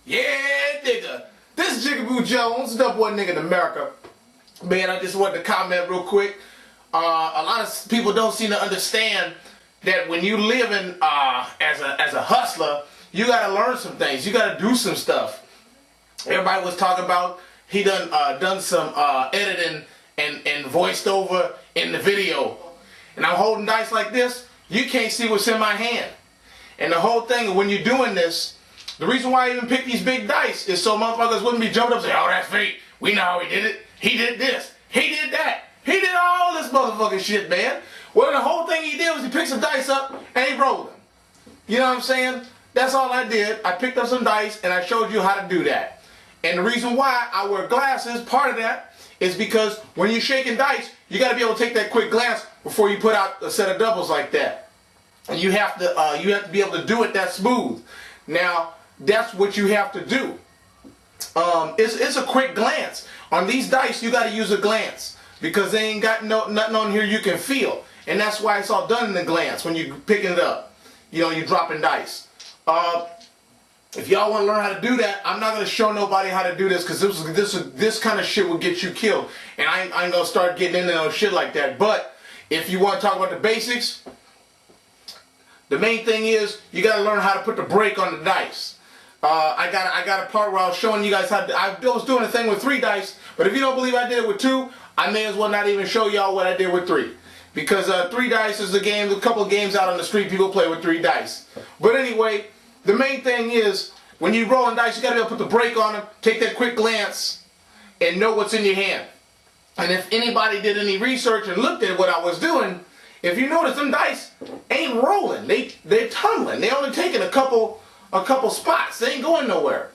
Yeah, nigga. This is Jiggaboo Jones, the boy nigga in America. Man, I just wanted to comment real quick. A lot of people don't seem to understand that when you live in as a hustler, you gotta learn some things. You gotta do some stuff. Everybody was talking about he done some editing and voiced over in the video. And I'm holding dice like this. You can't see what's in my hand. And the whole thing, when you're doing this, the reason why I even pick these big dice is so motherfuckers wouldn't be jumping up and saying, oh, that's fake. We know how he did it. He did this. He did that. He did all this motherfucking shit, man. Well, the whole thing he did was he picked some dice up and he rolled them. You know what I'm saying? That's all I did. I picked up some dice and I showed you how to do that. And the reason why I wear glasses, part of that, is because when you're shaking dice, you got to be able to take that quick glance before you put out a set of doubles like that. And you have to be able to do it that smooth. Now, that's what you have to do. It's a quick glance. On these dice, you got to use a glance because they ain't got nothing on here you can feel. And that's why it's all done in the glance when you're picking it up. You know, you're dropping dice. If y'all want to learn how to do that, I'm not going to show nobody how to do this because this kind of shit will get you killed. And I ain't going to start getting into no shit like that. But if you want to talk about the basics, the main thing is you got to learn how to put the brake on the dice. I got a part where I was showing you guys how I was doing a thing with 3 dice, but if you don't believe I did it with 2, I may as well not even show y'all what I did with 3. Because 3 dice is a game, a couple of games out on the street people play with 3 dice. But anyway, the main thing is when you rolling dice, you got to be able to put the brake on them, take that quick glance, and know what's in your hand. And if anybody did any research and looked at what I was doing, if you notice them dice ain't rolling, they're tumbling. They only taking a couple spots. They ain't going nowhere.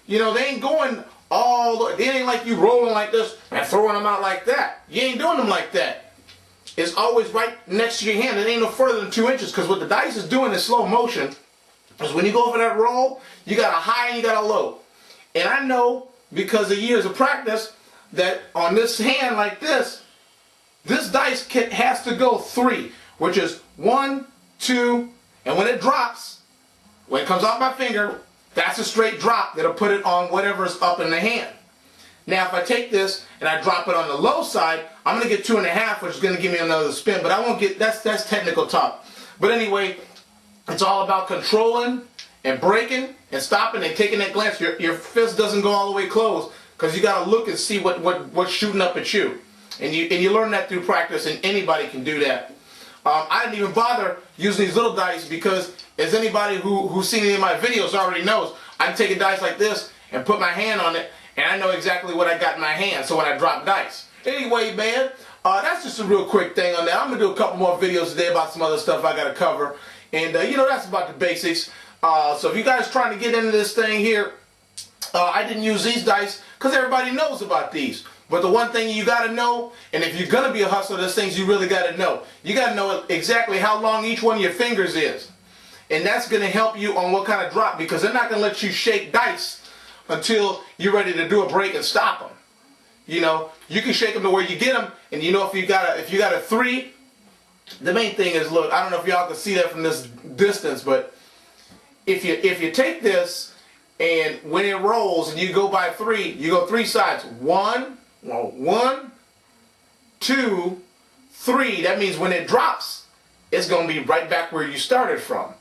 You know, they ain't going all. It ain't like you rolling like this and throwing them out like that. You ain't doing them like that. It's always right next to your hand. It ain't no further than 2 inches. Because what the dice is doing in slow motion is when you go for that roll, you got a high and you got a low. And I know because of years of practice that on this hand like this dice has to go 3, which is 1, 2, and when it drops. When it comes off my finger, that's a straight drop that'll put it on whatever's up in the hand. Now if I take this and I drop it on the low side, I'm going to get 2.5, which is going to give me another spin, but I won't get, that's technical talk. But anyway, it's all about controlling and braking and stopping and taking that glance. Your fist doesn't go all the way closed because you got to look and see what's shooting up at you. And you learn that through practice, and anybody can do that. I didn't even bother using these little dice because, as anybody who's seen any of my videos already knows, I can take a dice like this and put my hand on it, and I know exactly what I got in my hand, so when I drop dice. Anyway, man, that's just a real quick thing on that. I'm going to do a couple more videos today about some other stuff I got to cover, and, you know, that's about the basics. So if you guys trying to get into this thing here, I didn't use these dice because everybody knows about these. But the one thing you got to know, and if you're going to be a hustler, there's things you really got to know. You got to know exactly how long each one of your fingers is. And that's going to help you on what kind of drop, because they're not going to let you shake dice until you're ready to do a break and stop them. You know, you can shake them to where you get them, and you know if you got a 3, the main thing is, look, I don't know if y'all can see that from this distance, but if you take this and when it rolls and you go by 3, you go 3 sides. 1, 2, 3. That means when it drops, it's going to be right back where you started from.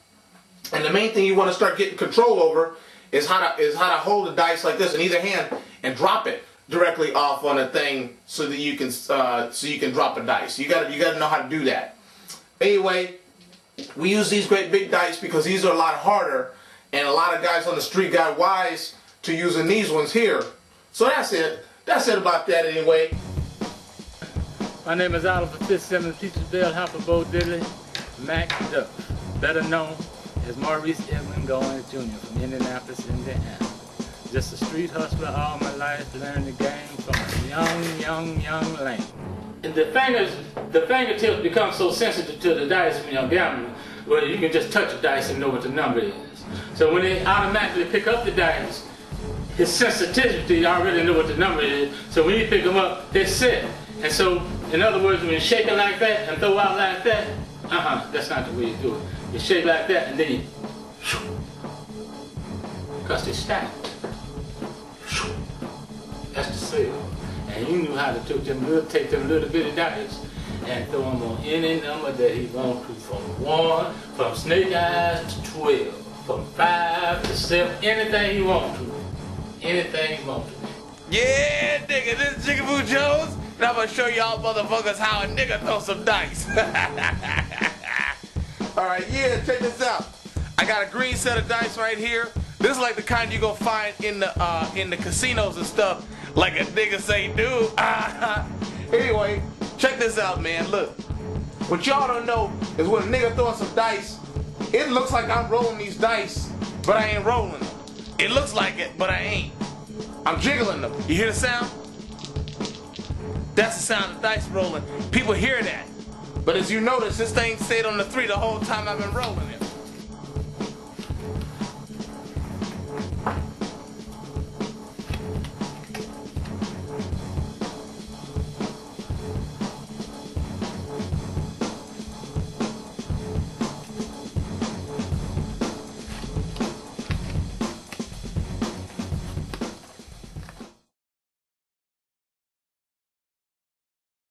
And the main thing you want to start getting control over is how to hold the dice like this in either hand and drop it directly off on a thing so that you can drop a dice. You got to know how to do that. Anyway, we use these great big dice because these are a lot harder, and a lot of guys on the street got wise to using these ones here. So that's it. That's it about that anyway. My name is Oliver Fitzsimmons, Peaches Bell, Hopper, Bo Diddley, Mac Duff, better known as Maurice Edwin Goins Jr. from Indianapolis, Indiana. Just a street hustler all my life, learned the game from a young lane. And the fingertips become so sensitive to the dice when you're gambling, where you can just touch the dice and know what the number is. So when they automatically pick up the dice, his sensitivity already know what the number is, so when you pick them up, they're set. And so, in other words, when you shake it like that and throw out like that, that's not the way you do it. You shake like that and then you, because they're stacked. himself. And he knew how to take them little bitty dice and throw them on any number that he wanted to, from 1, from snake eyes to 12, from 5 to 7, anything he wanted to. Anything he wanted to. Yeah, nigga, this is Jiggaboo Jones, and I'm gonna show y'all motherfuckers how a nigga throw some dice. Alright, yeah, check this out. I got a green set of dice right here. This is like the kind you gonna find in the casinos and stuff, like a nigga say, dude. Anyway, check this out, man. Look, what y'all don't know is when a nigga throwing some dice, it looks like I'm rolling these dice, but I ain't rolling them. It looks like it, but I ain't. I'm jiggling them. You hear the sound? That's the sound of dice rolling. People hear that. But as you notice, this thing stayed on the 3 the whole time I've been rolling it.